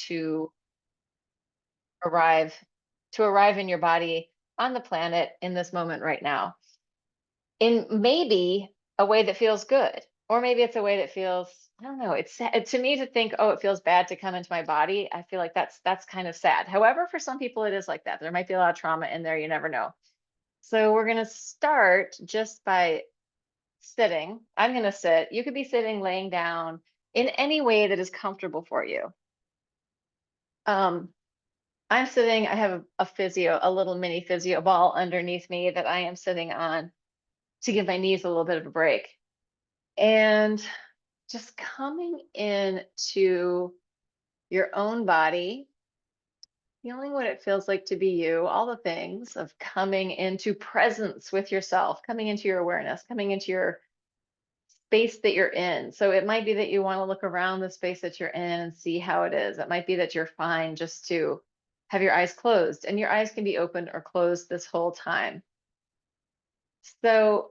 to arrive in your body on the planet in this moment right now, in maybe a way that feels good, or maybe it's a way that feels, I don't know, it's sad to me to think, oh, it feels bad to come into my body. I feel like that's kind of sad. However, for some people it is like that. There might be a lot of trauma in there, you never know. So we're going to start just by sitting. I'm going to sit. You could be sitting, laying down, in any way that is comfortable for you. I'm sitting, I have a little mini physio ball underneath me that I am sitting on to give my knees a little bit of a break. And just coming into your own body, feeling what it feels like to be you, all the things of coming into presence with yourself, coming into your awareness, coming into your space that you're in. So it might be that you want to look around the space that you're in and see how it is. It might be that you're fine just to have your eyes closed, and your eyes can be open or closed this whole time. So,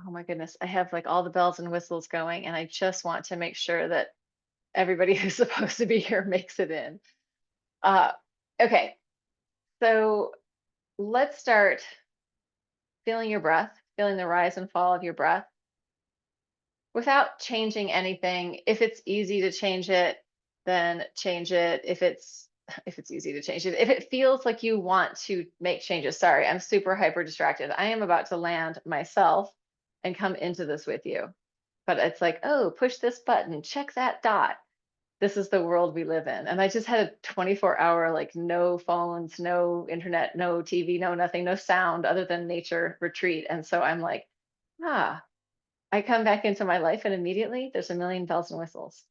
oh my goodness, I have like all the bells and whistles going, and I just want to make sure that everybody who's supposed to be here makes it in. Uh, okay, so let's start feeling your breath, feeling the rise and fall of your breath without changing anything. If it's easy to change it, then change it. If it's easy to change it, if it feels like you want to make changes. Sorry, I'm super hyper distracted. I am about to land myself and come into this with you. But it's like, oh, push this button, check that dot. This is the world we live in. And I just had a 24-hour, like no phones, no internet, no TV, no nothing, no sound other than nature retreat. And so I'm like, I come back into my life and immediately there's a million bells and whistles.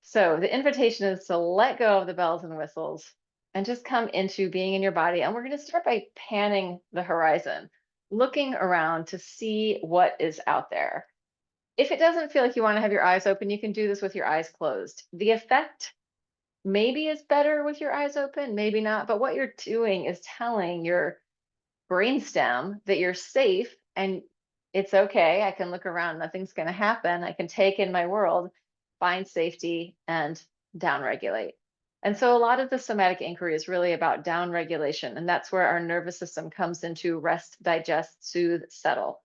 So the invitation is to let go of the bells and whistles and just come into being in your body. And we're going to start by panning the horizon, looking around to see what is out there. If it doesn't feel like you want to have your eyes open, you can do this with your eyes closed. The effect maybe is better with your eyes open, maybe not. But what you're doing is telling your brainstem that you're safe and it's okay. I can look around, nothing's going to happen. I can take in my world, find safety, and downregulate. And so a lot of the somatic inquiry is really about downregulation. And that's where our nervous system comes into rest, digest, soothe, settle.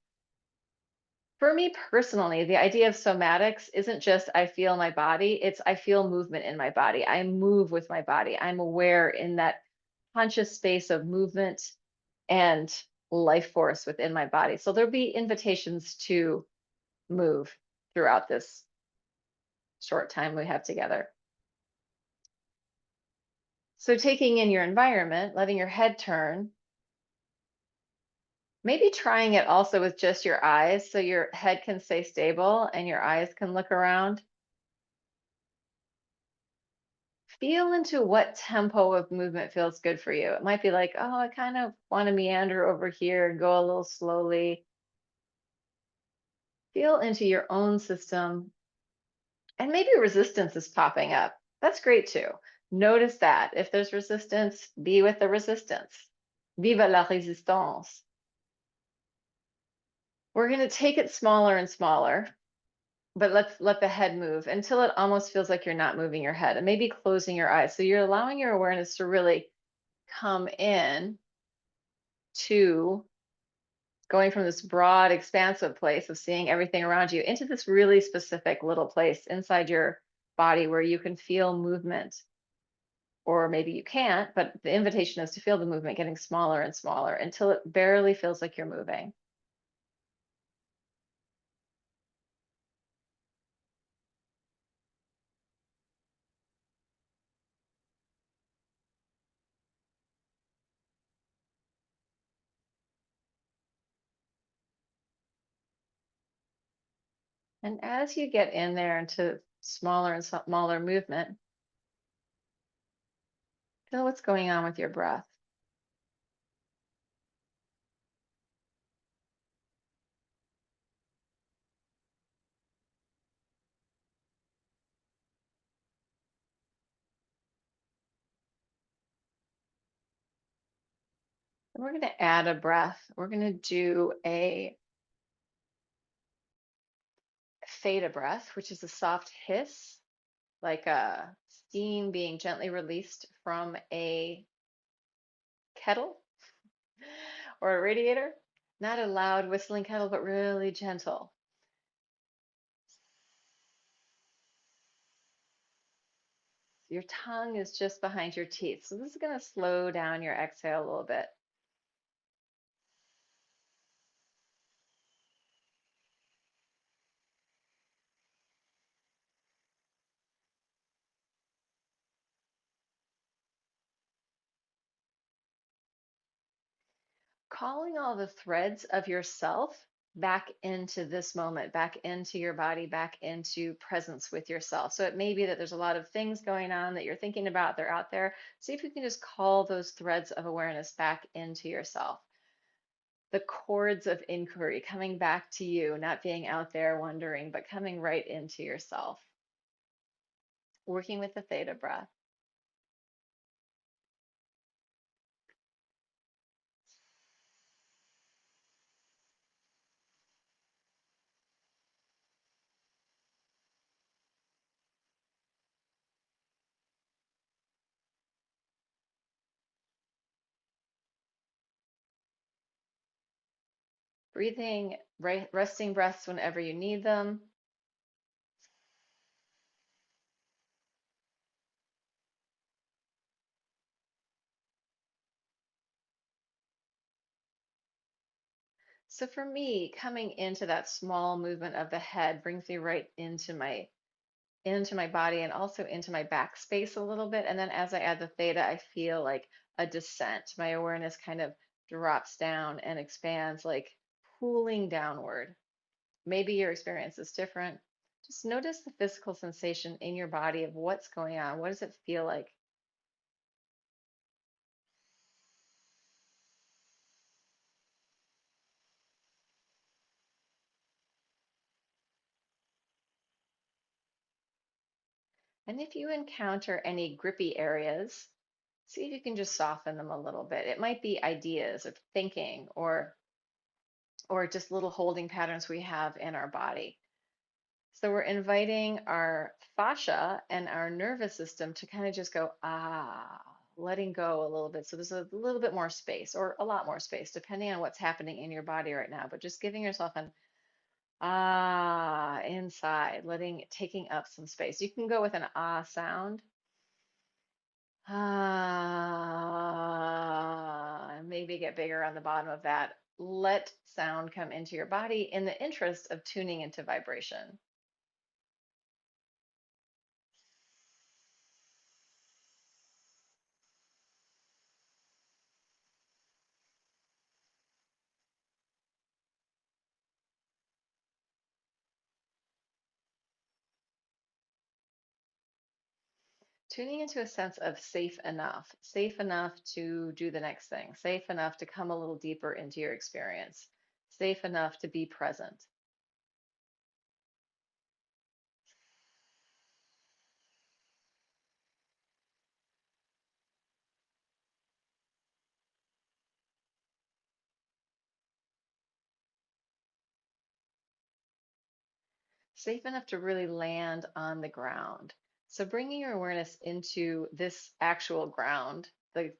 For me personally, the idea of somatics isn't just I feel my body, it's I feel movement in my body. I move with my body. I'm aware in that conscious space of movement and life force within my body. So there'll be invitations to move throughout this short time we have together. So taking in your environment, letting your head turn, maybe trying it also with just your eyes so your head can stay stable and your eyes can look around. Feel into what tempo of movement feels good for you. It might be like, oh, I kind of want to meander over here and go a little slowly. Feel into your own system. And maybe resistance is popping up. That's great too. Notice that. If there's resistance, be with the resistance. Vive la résistance. We're going to take it smaller and smaller, but let's let the head move until it almost feels like you're not moving your head and maybe closing your eyes. So you're allowing your awareness to really come in to going from this broad, expansive place of seeing everything around you into this really specific little place inside your body where you can feel movement. Or maybe you can't, but the invitation is to feel the movement getting smaller and smaller until it barely feels like you're moving. And as you get in there into smaller and smaller movement, feel what's going on with your breath. And we're going to add a breath. We're going to do a theta breath, which is a soft hiss, like a steam being gently released from a kettle or a radiator. Not a loud whistling kettle, but really gentle. Your tongue is just behind your teeth. So this is going to slow down your exhale a little bit. Calling all the threads of yourself back into this moment, back into your body, back into presence with yourself. So it may be that there's a lot of things going on that you're thinking about, they're out there. See if you can just call those threads of awareness back into yourself. The chords of inquiry coming back to you, not being out there wondering, but coming right into yourself. Working with the theta breath. Breathing, resting breaths whenever you need them. So for me, coming into that small movement of the head brings me right into my body and also into my back space a little bit. And then as I add the theta, I feel like a descent. My awareness kind of drops down and expands, like pooling downward. Maybe your experience is different. Just notice the physical sensation in your body of what's going on. What does it feel like? And if you encounter any grippy areas, see if you can just soften them a little bit. It might be ideas of thinking or just little holding patterns we have in our body. So we're inviting our fascia and our nervous system to kind of just go, letting go a little bit. So there's a little bit more space or a lot more space, depending on what's happening in your body right now. But just giving yourself an inside, taking up some space. You can go with an sound. Maybe get bigger on the bottom of that. Let sound come into your body in the interest of tuning into vibration. Tuning into a sense of safe enough to do the next thing, safe enough to come a little deeper into your experience, safe enough to be present. Safe enough to really land on the ground. So bringing your awareness into this actual ground, the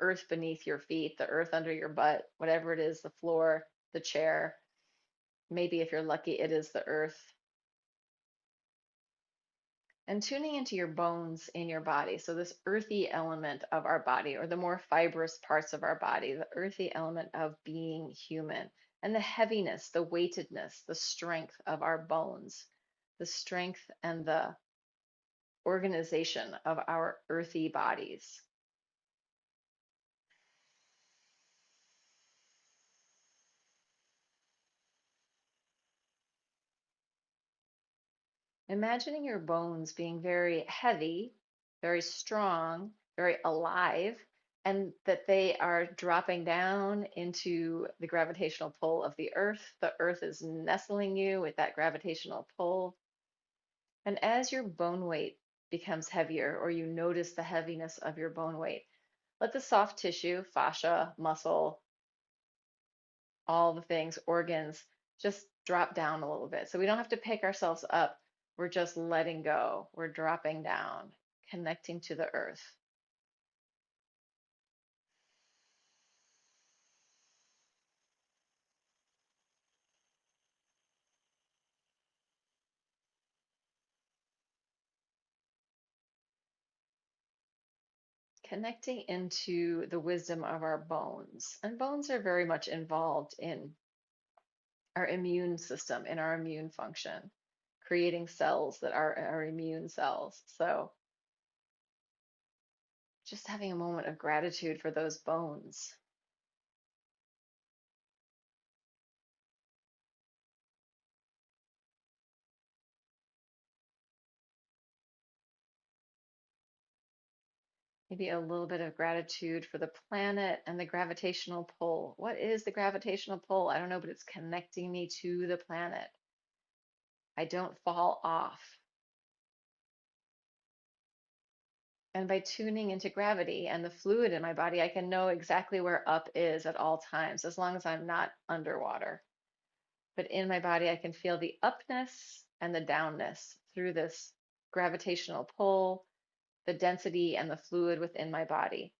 earth beneath your feet, the earth under your butt, whatever it is, the floor, the chair. Maybe if you're lucky, it is the earth. And tuning into your bones in your body. So this earthy element of our body, or the more fibrous parts of our body, the earthy element of being human, and the heaviness, the weightedness, the strength of our bones, the strength and the organization of our earthy bodies. Imagining your bones being very heavy, very strong, very alive, and that they are dropping down into the gravitational pull of the earth. The earth is nestling you with that gravitational pull. And as your bone weight becomes heavier, or you notice the heaviness of your bone weight, let the soft tissue, fascia, muscle, all the things, organs, just drop down a little bit. So we don't have to pick ourselves up. We're just letting go. We're dropping down. connecting to the earth. Connecting into the wisdom of our bones. And bones are very much involved in our immune system, in our immune function, creating cells that are our immune cells. So just having a moment of gratitude for those bones. Maybe a little bit of gratitude for the planet and the gravitational pull. What is the gravitational pull? I don't know, but it's connecting me to the planet. I don't fall off. And by tuning into gravity and the fluid in my body, I can know exactly where up is at all times, as long as I'm not underwater. But in my body, I can feel the upness and the downness through this gravitational pull, the density and the fluid within my body.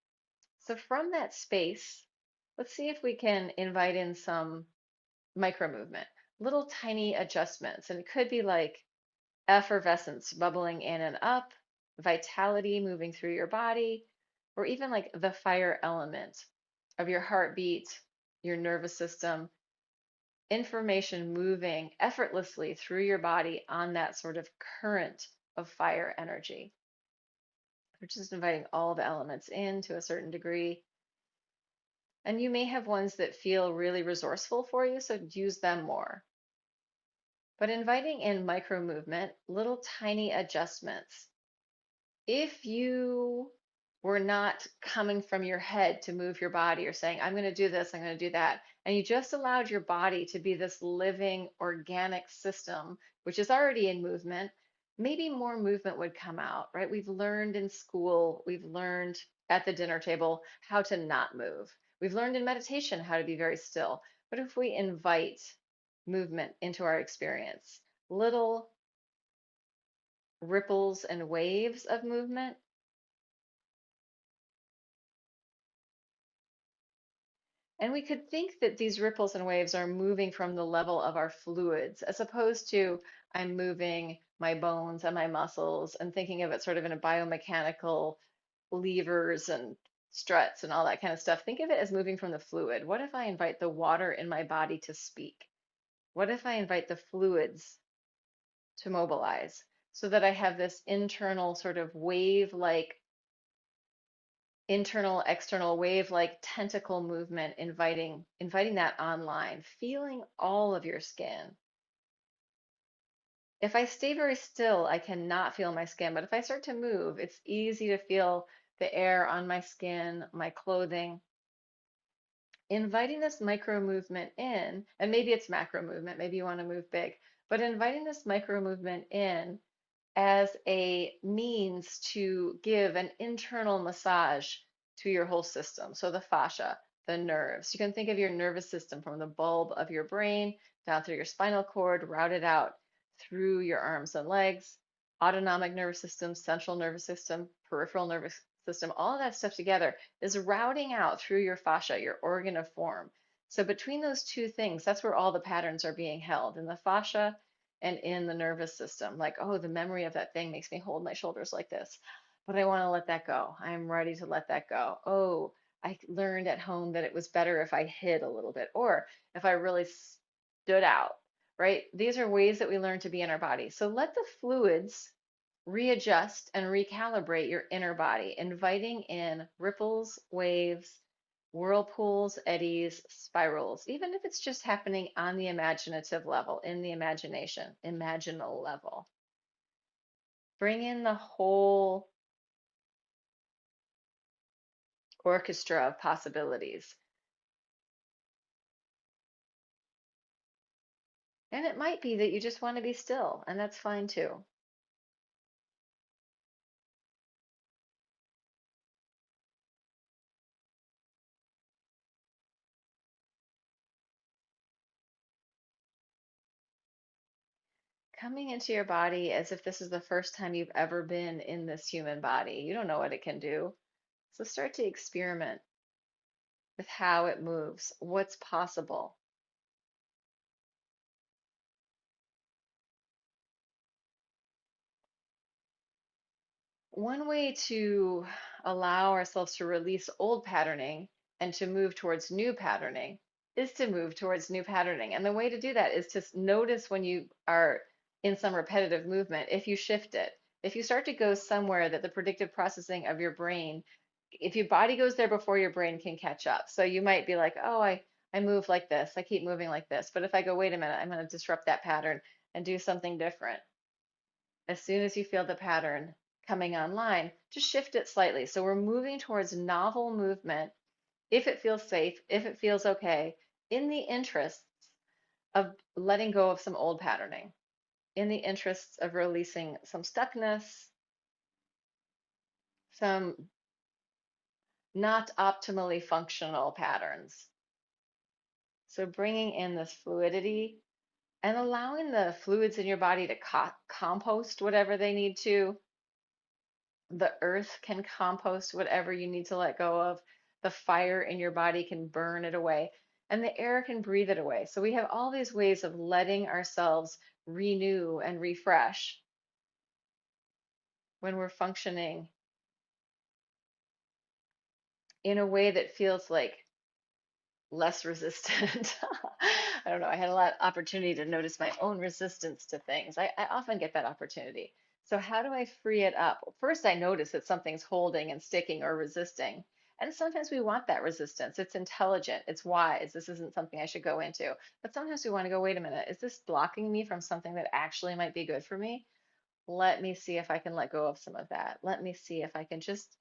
So from that space, let's see if we can invite in some micro movement, little tiny adjustments. And it could be like effervescence bubbling in and up, vitality moving through your body, or even like the fire element of your heartbeat, your nervous system, information moving effortlessly through your body on that sort of current of fire energy. We're just inviting all the elements in to a certain degree. And you may have ones that feel really resourceful for you, so use them more. But inviting in micro movement, little tiny adjustments. If you were not coming from your head to move your body or saying, I'm going to do this, I'm going to do that, and you just allowed your body to be this living organic system, which is already in movement, maybe more movement would come out, right? We've learned in school, we've learned at the dinner table how to not move. We've learned in meditation how to be very still. But if we invite movement into our experience, little ripples and waves of movement, and we could think that these ripples and waves are moving from the level of our fluids, as opposed to I'm moving my bones and my muscles and thinking of it sort of in a biomechanical levers and struts and all that kind of stuff. Think of it as moving from the fluid. What if I invite the water in my body to speak? What if I invite the fluids to mobilize so that I have this internal sort of wave like internal external wave like tentacle movement, inviting that online, feeling all of your skin. If I stay very still, I cannot feel my skin, but if I start to move, it's easy to feel the air on my skin, my clothing. Inviting this micro movement in, and maybe it's macro movement, maybe you want to move big, but inviting this micro movement in as a means to give an internal massage to your whole system. So the fascia, the nerves. You can think of your nervous system from the bulb of your brain down through your spinal cord, routed out through your arms and legs, autonomic nervous system, central nervous system, peripheral nervous system, all of that stuff together is routing out through your fascia, your organ of form. So between those two things, that's where all the patterns are being held in the fascia and in the nervous system. Like, oh, the memory of that thing makes me hold my shoulders like this, but I want to let that go. I'm ready to let that go. Oh, I learned at home that it was better if I hid a little bit or if I really stood out, right? These are ways that we learn to be in our body. So let the fluids readjust and recalibrate your inner body, inviting in ripples, waves, whirlpools, eddies, spirals, even if it's just happening on the imaginative level, in the imagination, imaginal level. Bring in the whole orchestra of possibilities. And it might be that you just want to be still, and that's fine too. coming into your body as if this is the first time you've ever been in this human body. You don't know what it can do. So start to experiment with how it moves, what's possible. One way to allow ourselves to release old patterning and to move towards new patterning is to move towards new patterning. And the way to do that is to notice when you are in some repetitive movement, if you shift it, if you start to go somewhere that the predictive processing of your brain, if your body goes there before your brain can catch up. So you might be like, oh, I move like this, I keep moving like this. But if I go, wait a minute, I'm going to disrupt that pattern and do something different. As soon as you feel the pattern coming online, just shift it slightly. So we're moving towards novel movement if it feels safe, if it feels okay, in the interests of letting go of some old patterning, in the interests of releasing some stuckness, some not optimally functional patterns. So bringing in this fluidity and allowing the fluids in your body to compost whatever they need to. The earth can compost whatever you need to let go of. The fire in your body can burn it away, and the air can breathe it away. So we have all these ways of letting ourselves renew and refresh when we're functioning in a way that feels like less resistant. I don't know. I had a lot of opportunity to notice my own resistance to things. I often get that opportunity. So how do I free it up? First, I notice that something's holding and sticking or resisting. And sometimes we want that resistance. It's intelligent. It's wise. This isn't something I should go into. But sometimes we want to go, wait a minute, is this blocking me from something that actually might be good for me? Let me see if I can let go of some of that. Let me see if I can just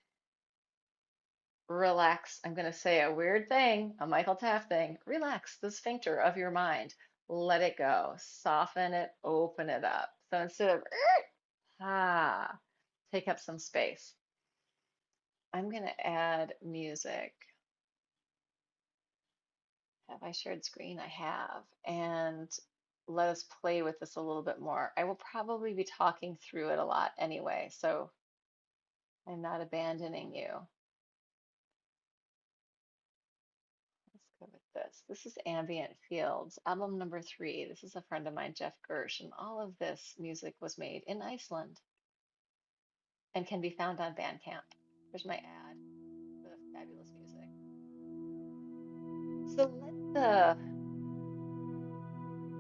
relax. I'm going to say a weird thing, a Michael Taft thing. Relax the sphincter of your mind. Let it go. Soften it, open it up. So instead of take up some space. I'm going to add music. Have I shared screen? I have. And let us play with this a little bit more. I will probably be talking through it a lot anyway, so I'm not abandoning you. Let's go with this. This is Ambient Fields, album number 3. This is a friend of mine, Jeff Gersh, and all of this music was made in Iceland and can be found on Bandcamp. There's my ad for the fabulous music. So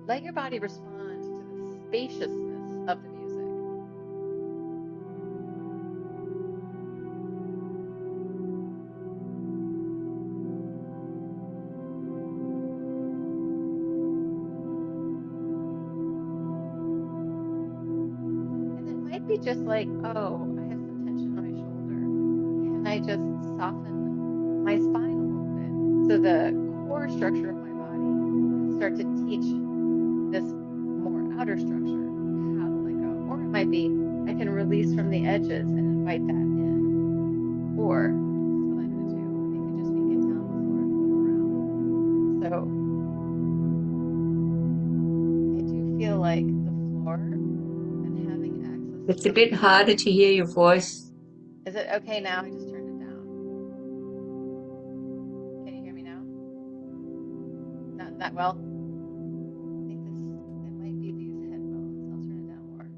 let your body respond to the spaciousness of the music. And it might be just like, oh, I have some tension on my shoulder. Can I just soften my spine a little bit so the core structure of my body can start to teach this more outer structure how to let go? Or it might be I can release from the edges and invite that in. Or this is what I'm going to do. It could just be get down on the floor and roll around. So I do feel like the floor and having access to It's a some. bit harder to hear your voice. Is it okay now? I just turned it down. Can you hear me now? Not that well. I think it might be these headphones. I'll turn it down more.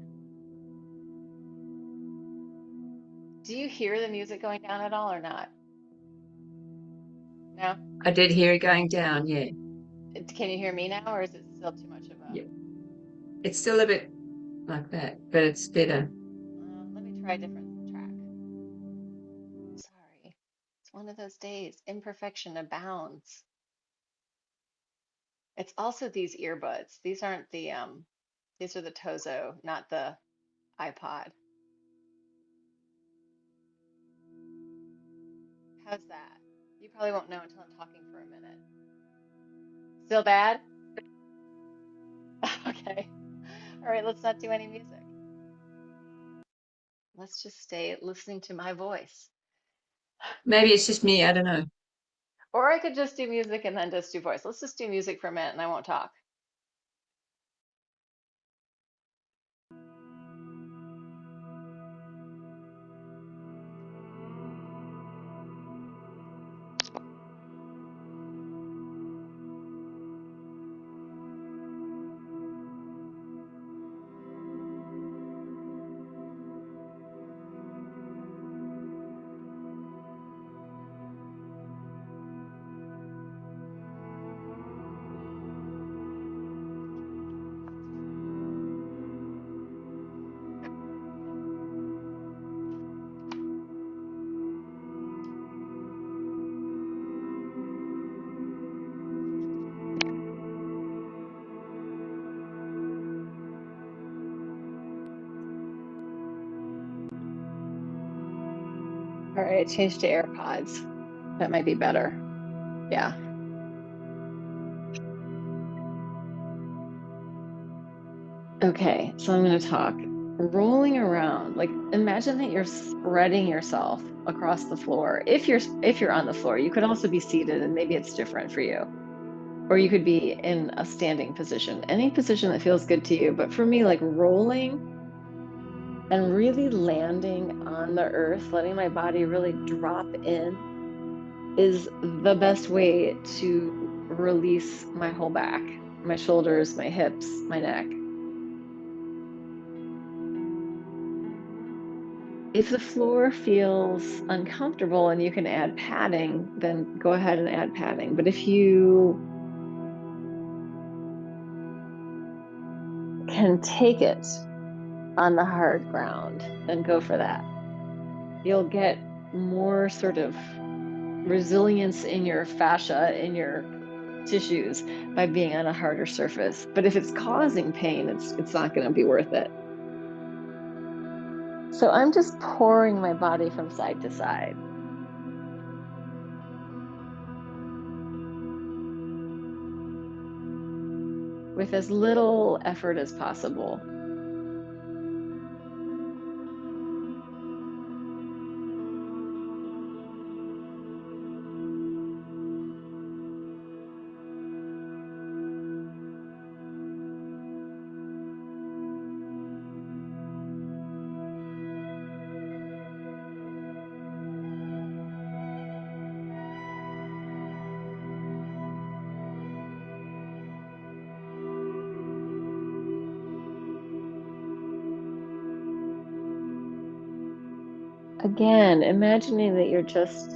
Do you hear the music going down at all or not? No? I did hear it going down, yeah. Can you hear me now, or is it still too much of a? Yeah. It's still a bit like that, but it's better. Let me try a different track. Sorry. It's one of those days. Imperfection abounds. It's also these earbuds. These aren't these are the Tozo, not the iPod. How's that? You probably won't know until I'm talking for a minute. Still bad? Okay. All right, let's not do any music. Let's just stay listening to my voice. Maybe it's just me, I don't know. Or I could just do music and then just do voice. Let's just do music for a minute and I won't talk. Sorry, I changed to AirPods. That might be better. Yeah. Okay, so I'm going to talk. Rolling around, like imagine that you're spreading yourself across the floor. If you're on the floor, you could also be seated and maybe it's different for you. Or you could be in a standing position, any position that feels good to you. But for me, like rolling and really landing on the earth, letting my body really drop in is the best way to release my whole back, my shoulders, my hips, my neck. If the floor feels uncomfortable and you can add padding, then go ahead and add padding. But if you can take it on the hard ground, then go for that. You'll get more sort of resilience in your fascia, in your tissues by being on a harder surface. But if it's causing pain, it's not going to be worth it. So I'm just pouring my body from side to side with as little effort as possible. Again, imagining that you're just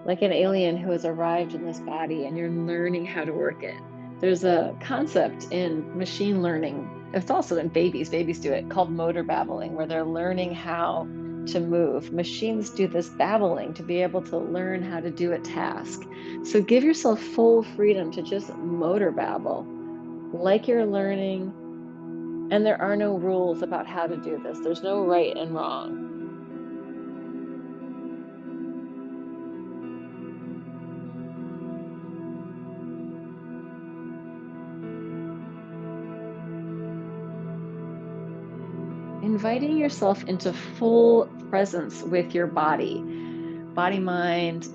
like an alien who has arrived in this body and you're learning how to work it. There's a concept in machine learning. It's also in babies. Babies do it called motor babbling, where they're learning how to move. Machines do this babbling to be able to learn how to do a task. So give yourself full freedom to just motor babble like you're learning. And there are no rules about how to do this. There's no right and wrong. Inviting yourself into full presence with your body, body, mind,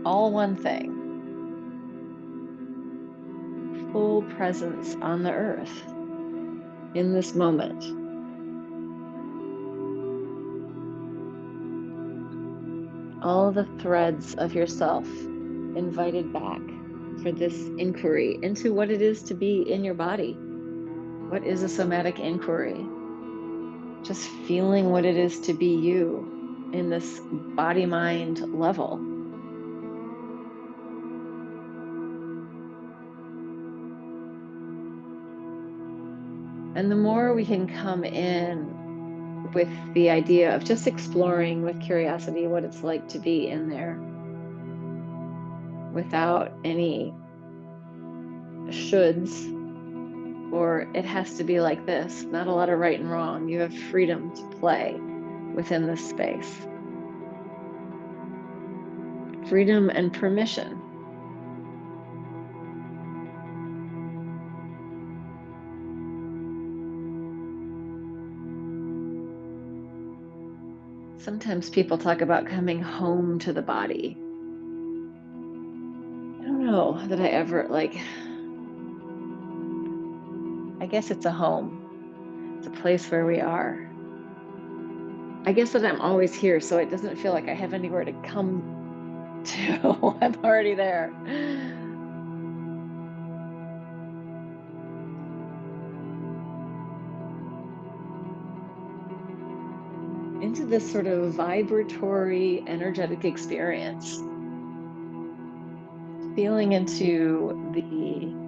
all one thing. Full presence on the earth in this moment. All the threads of yourself invited back for this inquiry into what it is to be in your body. What is a somatic inquiry? Just feeling what it is to be you in this body mind level. And the more we can come in with the idea of just exploring with curiosity what it's like to be in there without any shoulds or it has to be like this, not a lot of right and wrong. You have freedom to play within this space. Freedom and permission. Sometimes people talk about coming home to the body. I don't know that I ever I guess it's a home. It's a place where we are. I guess that I'm always here, so it doesn't feel like I have anywhere to come to. I'm already there. Into this sort of vibratory, energetic experience. Feeling into the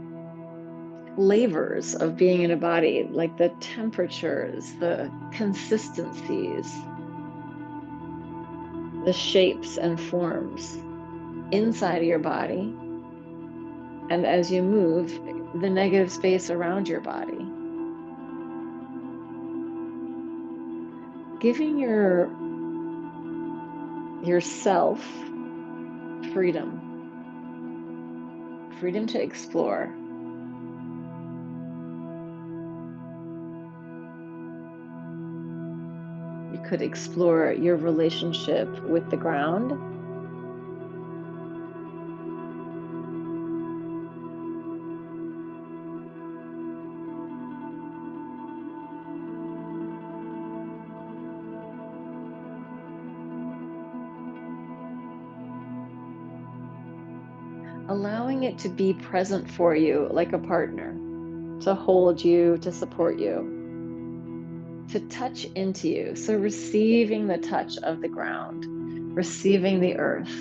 flavors of being in a body, like the temperatures, the consistencies, the shapes and forms inside of your body. And as you move, the negative space around your body. Giving your yourself freedom. Freedom to explore. You could explore your relationship with the ground. Allowing it to be present for you like a partner, to hold you, to support you, to touch into you. So receiving the touch of the ground, receiving the earth.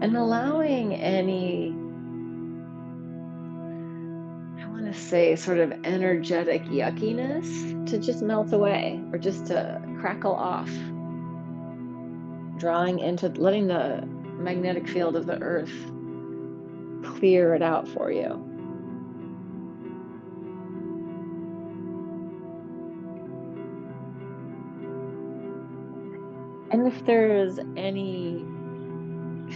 And allowing any, I want to say, sort of energetic yuckiness to just melt away or just to crackle off. Drawing into, letting the magnetic field of the earth clear it out for you. And if there is any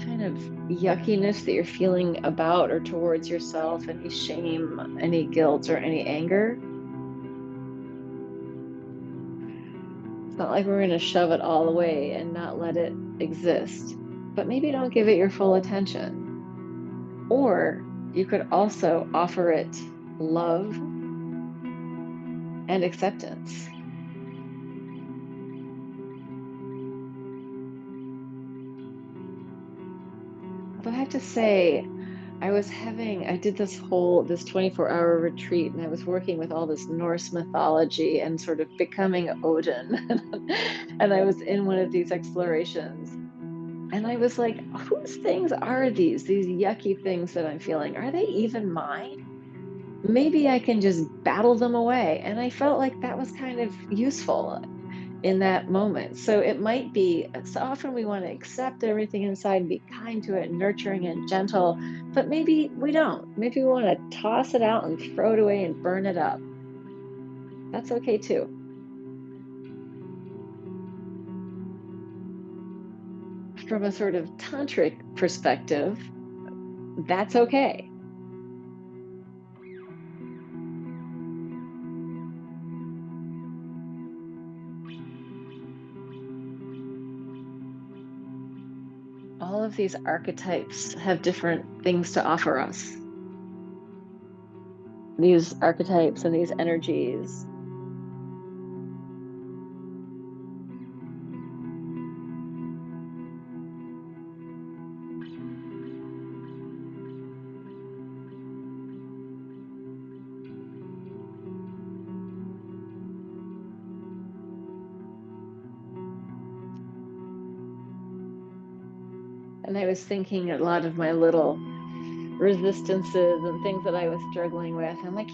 kind of yuckiness that you're feeling about or towards yourself, any shame, any guilt, or any anger, it's not like we're going to shove it all away and not let it exist, but maybe don't give it your full attention. Or you could also offer it love and acceptance. Although I have to say, I did this 24-hour retreat, and I was working with all this Norse mythology and sort of becoming Odin. And I was in one of these explorations. And I was like, whose things are these yucky things that I'm feeling? Are they even mine? Maybe I can just battle them away. And I felt like that was kind of useful in that moment. So it might be, so often we want to accept everything inside and be kind to it, nurturing and gentle, but maybe we don't. Maybe we want to toss it out and throw it away and burn it up. That's okay too. From a sort of tantric perspective, that's okay. All of these archetypes have different things to offer us. These archetypes and these energies. And I was thinking a lot of my little resistances and things that I was struggling with. I'm like,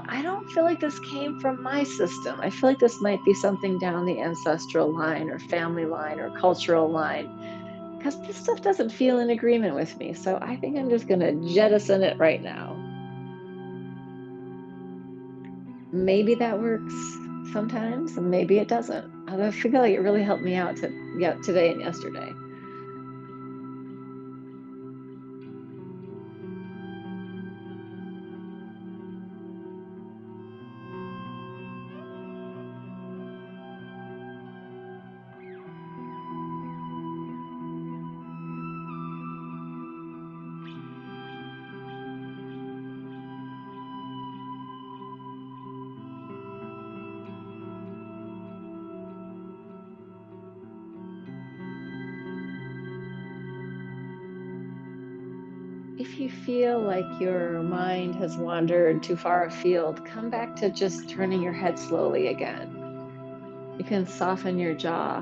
I don't feel like this came from my system. I feel like this might be something down the ancestral line or family line or cultural line, because this stuff doesn't feel in agreement with me. So I think I'm just going to jettison it right now. Maybe that works sometimes, and maybe it doesn't. Although I feel like it really helped me out today and yesterday. If you feel like your mind has wandered too far afield, come back to just turning your head slowly again. You can soften your jaw.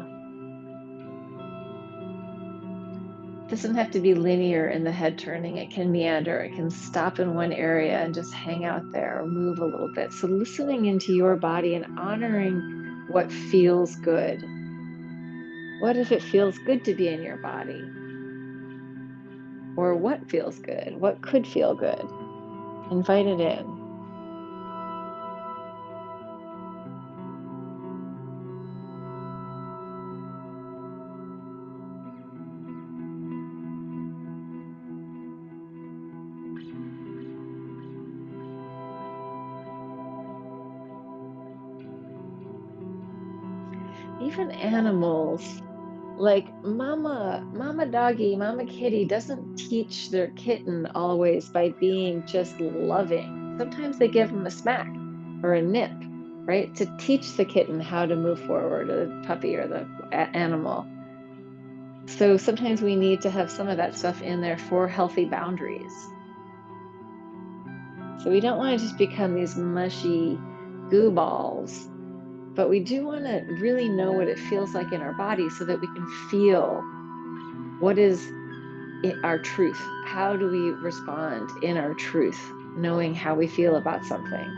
It doesn't have to be linear in the head turning. It can meander. It can stop in one area and just hang out there or move a little bit. So listening into your body and honoring what feels good. What if it feels good to be in your body? Or what feels good? What could feel good? Invite it in. Even animals, like mama doggy, mama kitty doesn't teach their kitten always by being just loving. Sometimes they give them a smack or a nip, right? To teach the kitten how to move forward, or the puppy or the animal. So sometimes we need to have some of that stuff in there for healthy boundaries. So we don't want to just become these mushy goo balls, but we do want to really know what it feels like in our body so that we can feel what is our truth. How do we respond in our truth, knowing how we feel about something,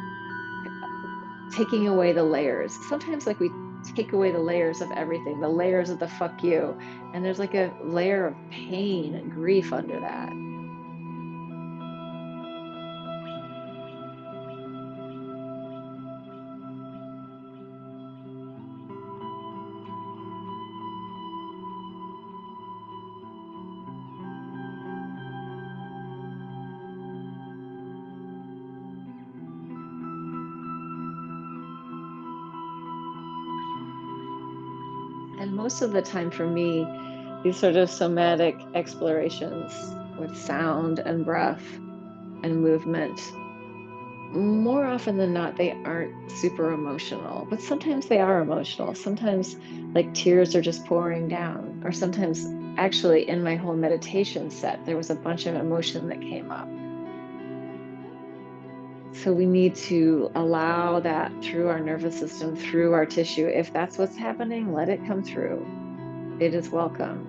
taking away the layers. Sometimes, like, we take away the layers of everything, the layers of the fuck you, and there's like a layer of pain and grief under that. And most of the time for me, these sort of somatic explorations with sound and breath and movement, more often than not, they aren't super emotional, but sometimes they are emotional. Sometimes, like, tears are just pouring down, or sometimes, actually, in my whole meditation set, there was a bunch of emotion that came up. So we need to allow that through our nervous system, through our tissue. If that's what's happening, let it come through. It is welcome.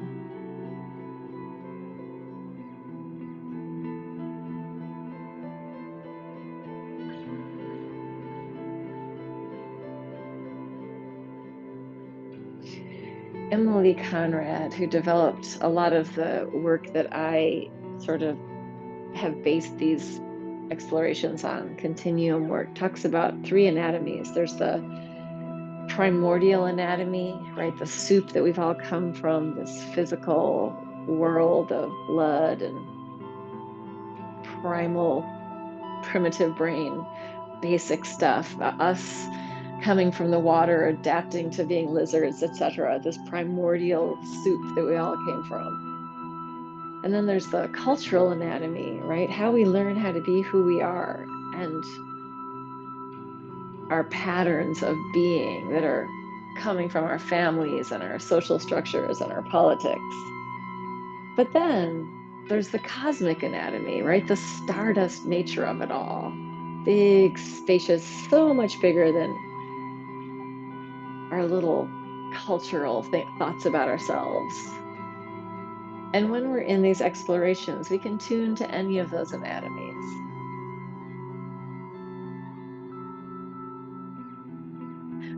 Emily Conrad, who developed a lot of the work that I sort of have based these explorations on, continuum work, talks about three anatomies. There's the primordial anatomy, right? The soup that we've all come from, this physical world of blood and primal, primitive brain, basic stuff. Us coming from the water, adapting to being lizards, etc. This primordial soup that we all came from. And then there's the cultural anatomy, right? How we learn how to be who we are, and our patterns of being that are coming from our families and our social structures and our politics. But then there's the cosmic anatomy, right? The stardust nature of it all. Big, spacious, so much bigger than our little cultural thoughts about ourselves. And when we're in these explorations, we can tune to any of those anatomies.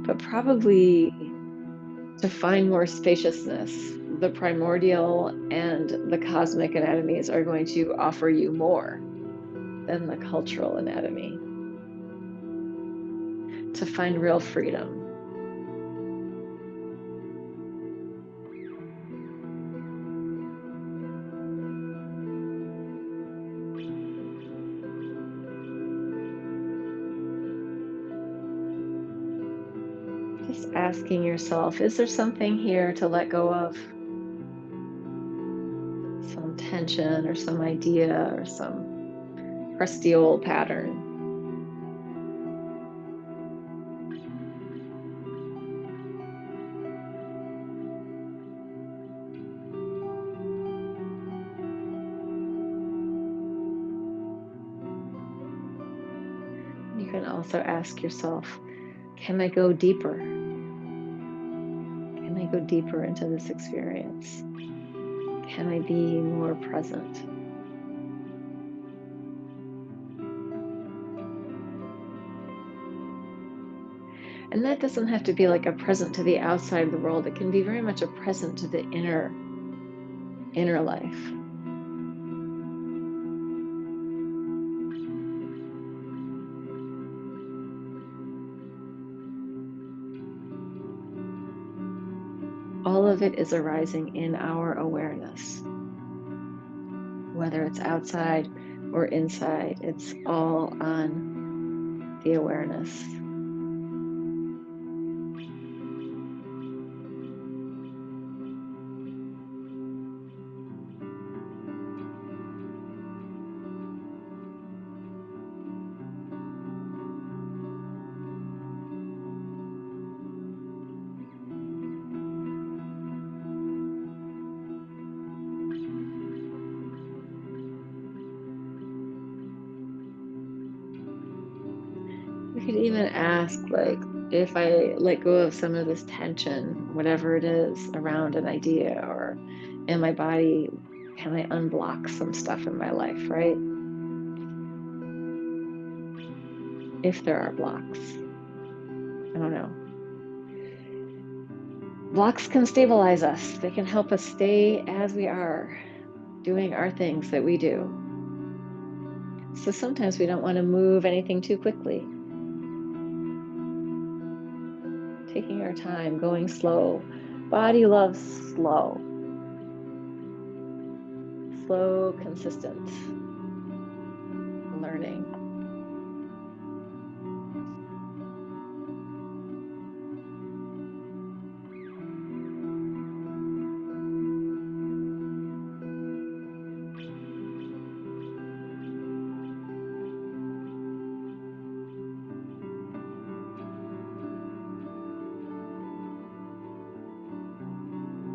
But probably to find more spaciousness, the primordial and the cosmic anatomies are going to offer you more than the cultural anatomy to find real freedom. Just asking yourself, is there something here to let go of? Some tension or some idea or some crusty old pattern? You can also ask yourself, can I go deeper? Can I go deeper into this experience? Can I be more present? And that doesn't have to be like a present to the outside of the world. It can be very much a present to the inner life. All of it is arising in our awareness, whether it's outside or inside, it's all on the awareness. We could even ask, like, if I let go of some of this tension, whatever it is, around an idea or in my body, can I unblock some stuff in my life, right? If there are blocks, I don't know. Blocks can stabilize us, they can help us stay as we are, doing our things that we do. So sometimes we don't want to move anything too quickly, taking our time, going slow. Body loves slow, slow, consistent learning.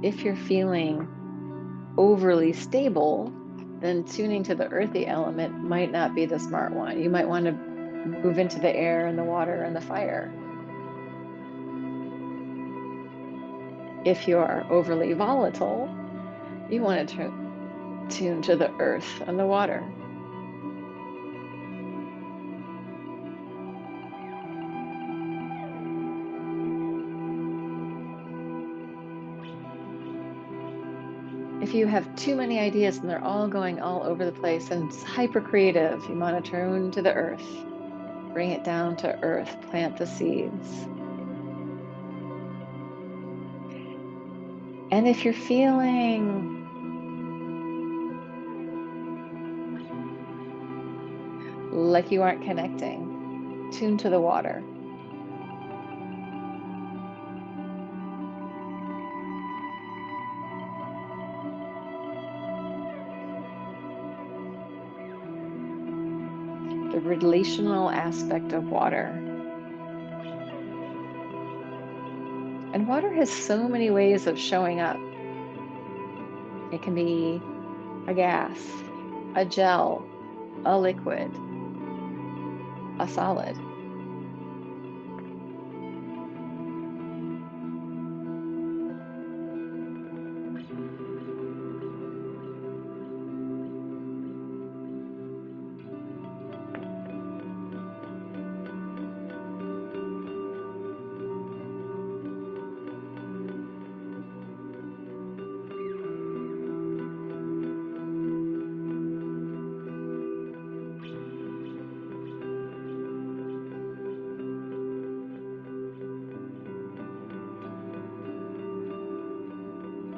If you're feeling overly stable, then tuning to the earthy element might not be the smart one. You might want to move into the air and the water and the fire. If you are overly volatile, you want to tune to the earth and the water. If you have too many ideas and they're all going all over the place and it's hyper creative, you want to turn to the earth, bring it down to earth, plant the seeds. And if you're feeling like you aren't connecting, tune to the water. The relational aspect of water. And water has so many ways of showing up. It can be a gas, a gel, a liquid, a solid.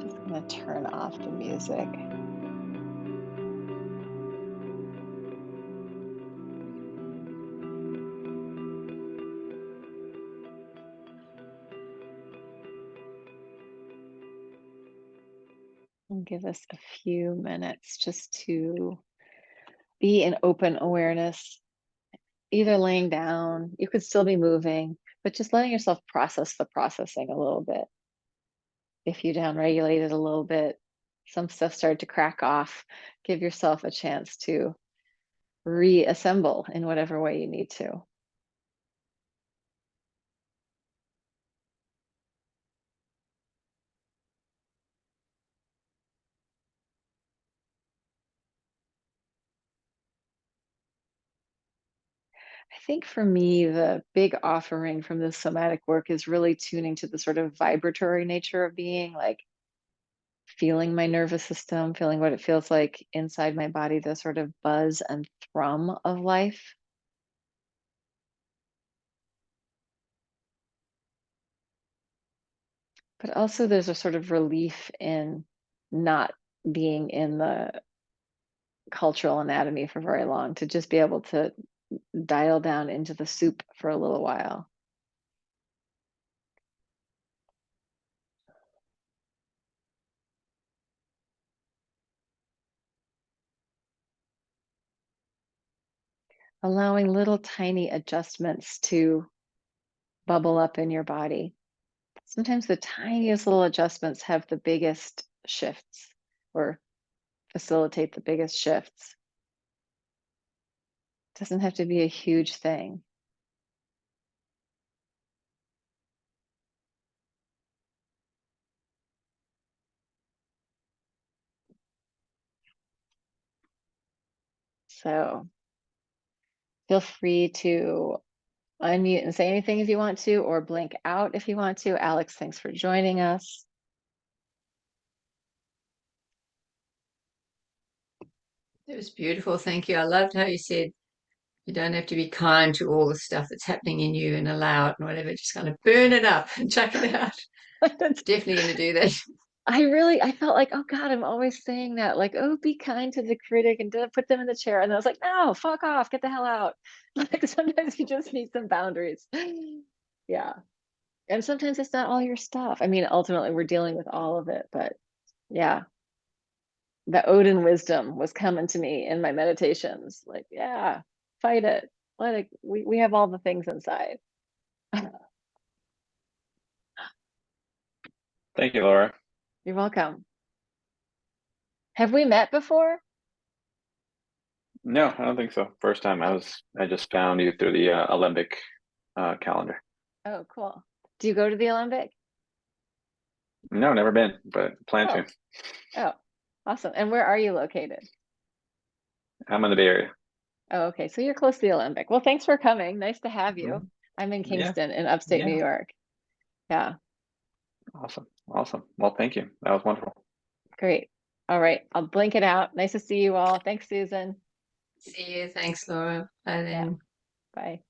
Just gonna turn off the music. And give us a few minutes just to be in open awareness, either laying down, you could still be moving, but just letting yourself process the processing a little bit. If you downregulate it a little bit, some stuff started to crack off, give yourself a chance to reassemble in whatever way you need to. I think for me, the big offering from this somatic work is really tuning to the sort of vibratory nature of being, like feeling my nervous system, feeling what it feels like inside my body, the sort of buzz and thrum of life. But also there's a sort of relief in not being in the cultural anatomy for very long, to just be able to dial down into the soup for a little while. Allowing little tiny adjustments to bubble up in your body. Sometimes the tiniest little adjustments have the biggest shifts, or facilitate the biggest shifts. It doesn't have to be a huge thing. So feel free to unmute and say anything if you want to, or blink out if you want to. Alex, thanks for joining us. It was beautiful. Thank you. I loved how you said you don't have to be kind to all the stuff that's happening in you and allow it and whatever. Just kind of burn it up and chuck it out. Definitely going to do that. I felt like, oh God, I'm always saying that, like, oh, be kind to the critic and don't put them in the chair. And I was like, no, fuck off, get the hell out. Like sometimes you just need some boundaries. Yeah. And sometimes it's not all your stuff. I mean, ultimately we're dealing with all of it, but yeah, the Odin wisdom was coming to me in my meditations. Like, yeah, fight it. Let it, we have all the things inside. Thank you, Laura. You're welcome. Have we met before? No, I don't think so. First time I just found you through the Olympic calendar. Oh, cool. Do you go to the Olympic? No, never been, but plan Oh, to. oh, awesome. And where are you located? I'm in the Bay Area. Oh, okay. So you're close to the Olympic. Well, thanks for coming. Nice to have you. Mhm. I'm in Yeah, Kingston in upstate New yeah. York. Yeah, Awesome. Awesome. Well, thank you. That was wonderful. great. All right. I'll blink it out. Nice to see you all. Thanks, Susan. See you. Thanks, Laura. Bye Yeah, then. bye.